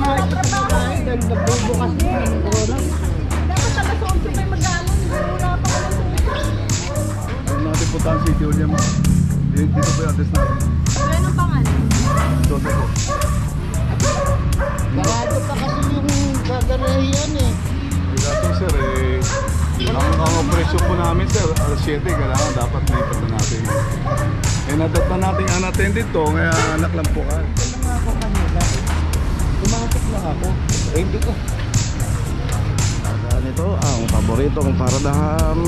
nga ito sa bahay dahil nagbubukas din ng corona. Dapat alas 11 kayo mag-ano, wala pa alas 11. Huwag natin puntahan si Julia mo. Dito po yung address natin. Ano pangalan? Doon po. Barado pa kasi yung gagarahiyan eh. Bigato sir ang presyo po namin sir, alas 7 kailangan dapat may pagka natin. Nadat na natin unattended to, kaya anak lang po ka. Ito nga ako kanina. Tumatik lang ako. Hindi ko. Ganito ang paboritong paradahan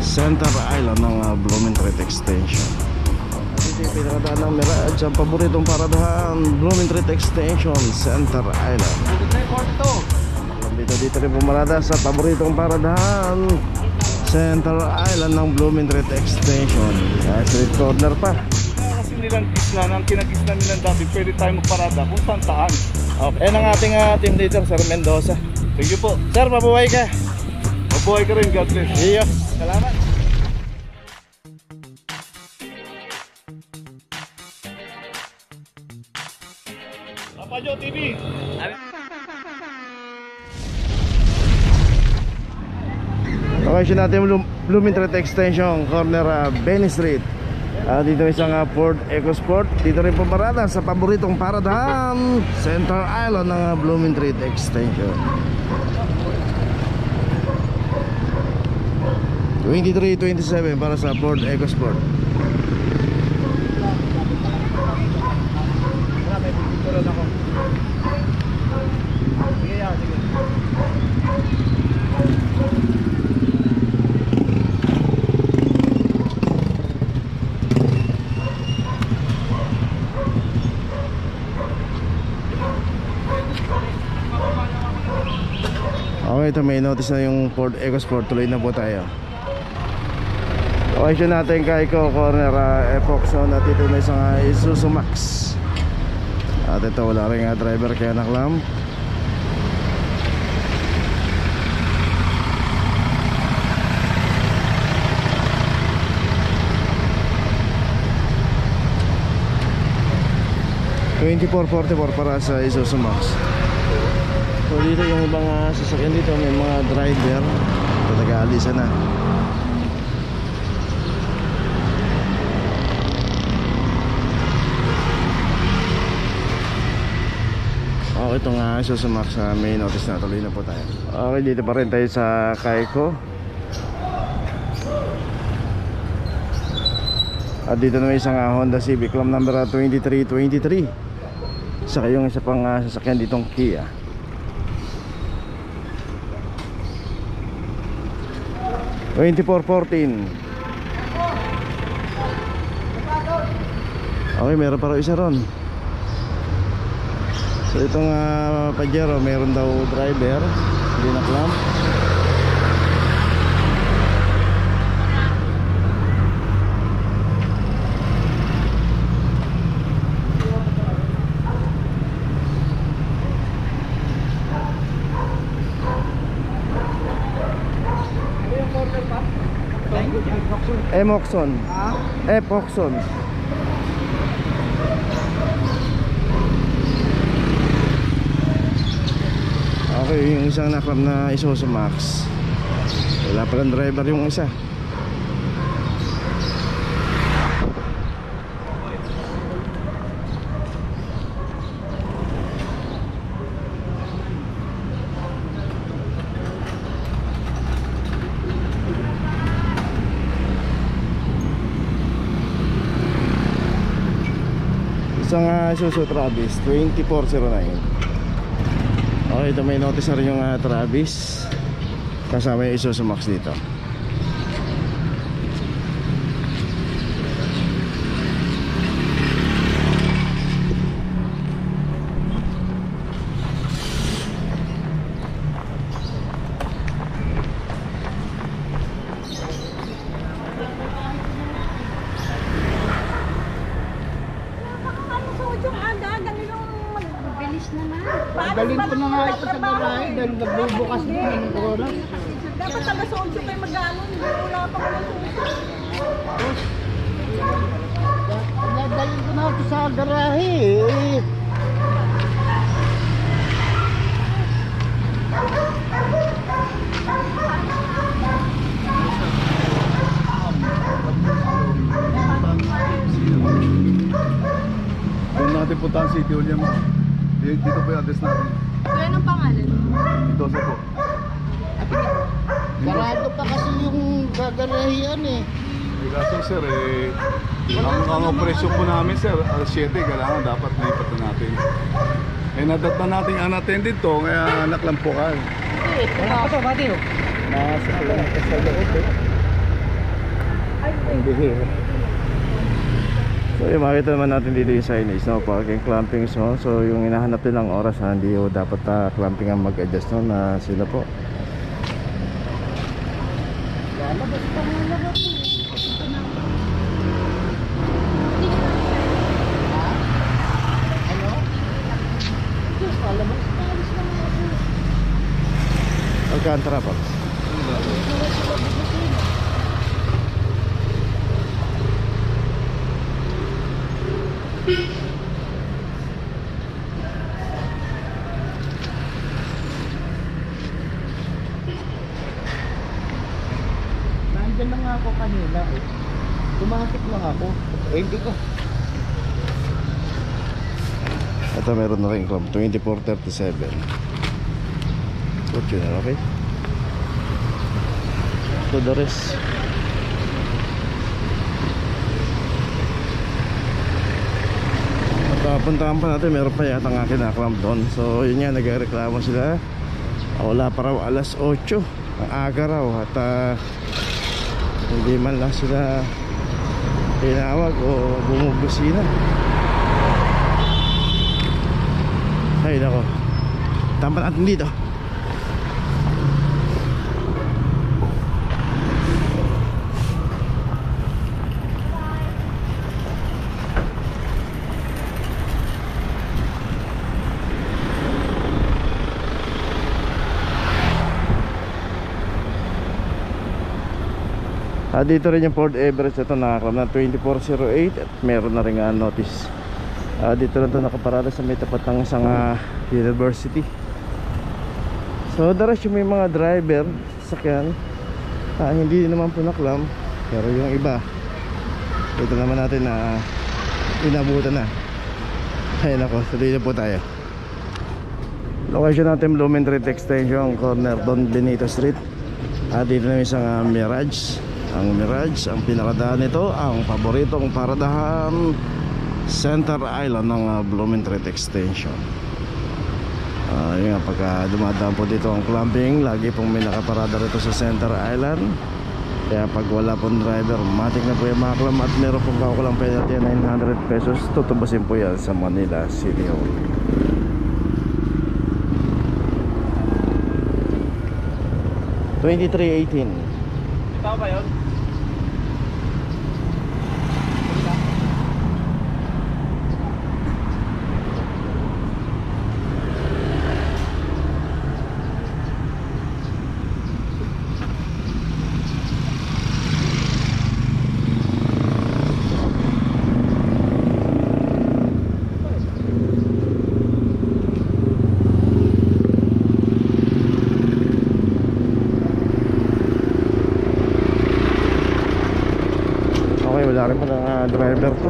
Center Island ng Blumentritt Extension. Dito yung pinakadaan ng Mirage, ang paboritong paradahan Blumentritt Extension Center Island. Dito rin pumarada sa paboritong paradahan Center Island ng Blumentritt Extension. Street corner pa. Kasi nilang kisna, ang kinakisna nilang dati, pwede tayo magparada kung saan taan. Okay, yan ang ating team leader, Sir Mendoza. Thank you po. Sir, mabuhay ka. Mabuhay ka rin, God bless. Iyo, salamat. Papajo TV. Location natin Blumentritt Extension, corner Benny Street. Dito isang Ford EcoSport. Dito rin pumarada sa paboritong paradahan Center Island ng Blumentritt Extension. 23-27 para sa Ford EcoSport. Okay, ito may notice na yung Ford EcoSport. Tuloy na po tayo. Okay, siya natin kay corner Epoxon. At ito na isang Isuzu Max. At ito wala rin driver kaya naklam. $24.44 para sa Isuzu Max. So dito yung ibang sasakyan dito, may mga driver ito nag-aalisa na. Okay, itong Isuzu Max may notice na, tuloy na po tayo. Okay, dito pa rin tayo sa Kaiko. At dito na may isang Honda Civic Lam number 2323. Saka yung isa pang sasakyan ditong Kia. $24.14. Okay, meron pa rin isa ron. So itong Pajero, meron daw driver, hindi naklam. Emoxon. Epoxon. Okay, yung isang naklam na Isuzu Max. Wala pa lang driver yung isa. Isang Isuzu Travis 2409. Okay, ito may notice na rin yung Travis. Kasama yung Isuzu Max dito. Dalhin ko na nga ito sa bahay dahil nagbubukas din ng corona. Dapat alas 11 kayo mag-ano, wala pa alas 11. Dalhin ko na ito sa garahe eh. natin puntahan si Julia mo. Dito po yung address natin. Kuya, anong pangalan? Mendoza po. Sarado pa kasi yung gagarahian eh. Kaso sir, ang operasyon po namin sir, alas 7, kailangan dapat lipat na natin. Nadat na natin ang attended to, kaya anak lang po ka. Wala pa to, Bati oh. Nasa loob eh. Ang bihira. So yung makita naman natin dito yung signage, no? Parking clamping zone. So yung hinahanap nilang oras, hindi ho dapat clamping ang mag-adjust, no? Na sila po. Lalabas pa nga lahat eh. Ano? Diyos, lalabas pa. Alis na nga ako. Alcantara pa. Nandyan lang ako kanina eh. Tumakit lang ako. Eh, hindi ko. Ito meron na rin club 2437. Fortuner, okay? To the rest. At puntahan pa natin, meron pa yata nga kinaklamp doon. So yun nga, nagreklamo sila. Wala pa raw alas 8. Ang aga raw. At hindi man lang sila tinawag o bumubusina. Ay nako, tampan natin dito. Dito rin yung Ford Everest. Ito nakaklam na 2408 at meron na rin notice. Dito lang ito nakaparada sa may tapat ng isang university. So the rest yung may mga driver sakyan, hindi naman po naklam. Pero yung iba, ito naman natin na inabutan na. Ayun ako, tuloy na po tayo. Location natin Blooming Street Extension, corner Don Benito Street. Dito na isang Mirage. Ang Mirage, ang pinakadaan nito, ang paboritong paradahan Center Island ng Blooming Street Extension. Yun nga, pagka dumadaan po dito ang clamping, lagi pong may nakaparada rito sa Center Island. Kaya pag wala pong driver, matik na po yung mga clamp at meron pong kakulang penalty 900 pesos. Tutubusin po yan sa Manila City Hall. $23.18. Tao ba yun? Wala rin pa ng driver to.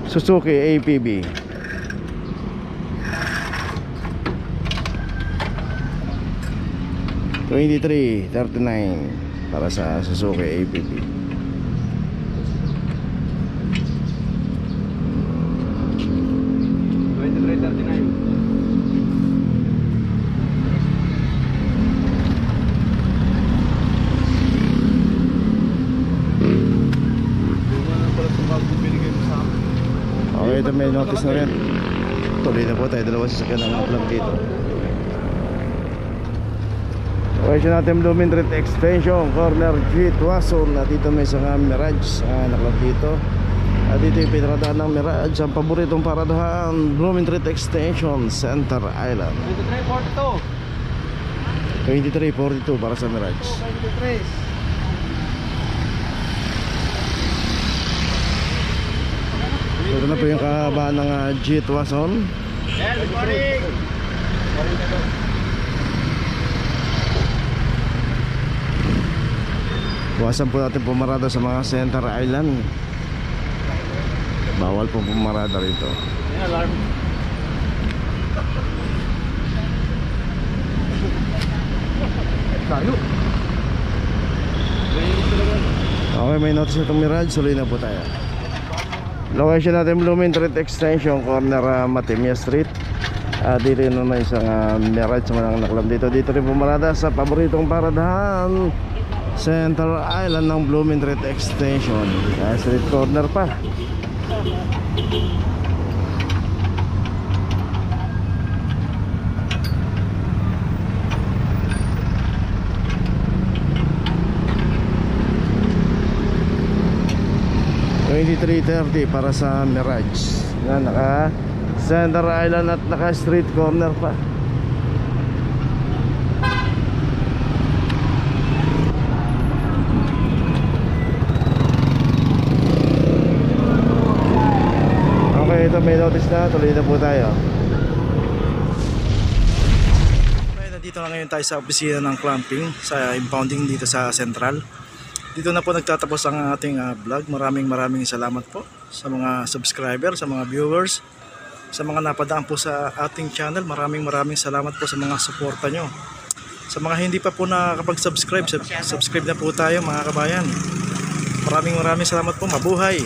Suzuki APB. $23.39 para sa Suzuki APB. Okay, ito may notice na rin. Tuloy na po tayo, dalawa sasakyan ng vlog dito. Okay, siya natin Blooming Street Extension, corner G Tuason. Dito may isang Mirage naklap dito. Dito yung pinaradahan ng Mirage, ang paboritong paradahan Blooming Street Extension, Center Island. 23.42 para sa Mirage. 23. Ito na po yung kahabaan ng G Tuason. Good morning. Iwasan po natin pumarada sa mga center island. Bawal po pumarada rito. Alarm. Tayo. Okay, may notice itong Mirage. Suloy na po tayo. Location natin Blooming Street Extension, corner Matimia Street. Dito yun na isang Mirage sa Manang Naklam dito. Dito rin pumarada sa paboritong paradahan, Central Island ng Blooming Street Extension. Street corner pa. $23.30 para sa Mirage na naka Center Island at naka street corner pa. Okay, ito may notice na. Tuloy na po tayo. Okay, nandito na ngayon tayo sa opisina ng clamping sa impounding dito sa Central. Dito na po nagtatapos ang ating vlog. Maraming salamat po sa mga subscriber, sa mga viewers, sa mga napadaan po sa ating channel. Maraming salamat po sa mga suporta nyo. Sa mga hindi pa po nakakapag-subscribe, subscribe na po tayo mga kabayan. Maraming salamat po. Mabuhay!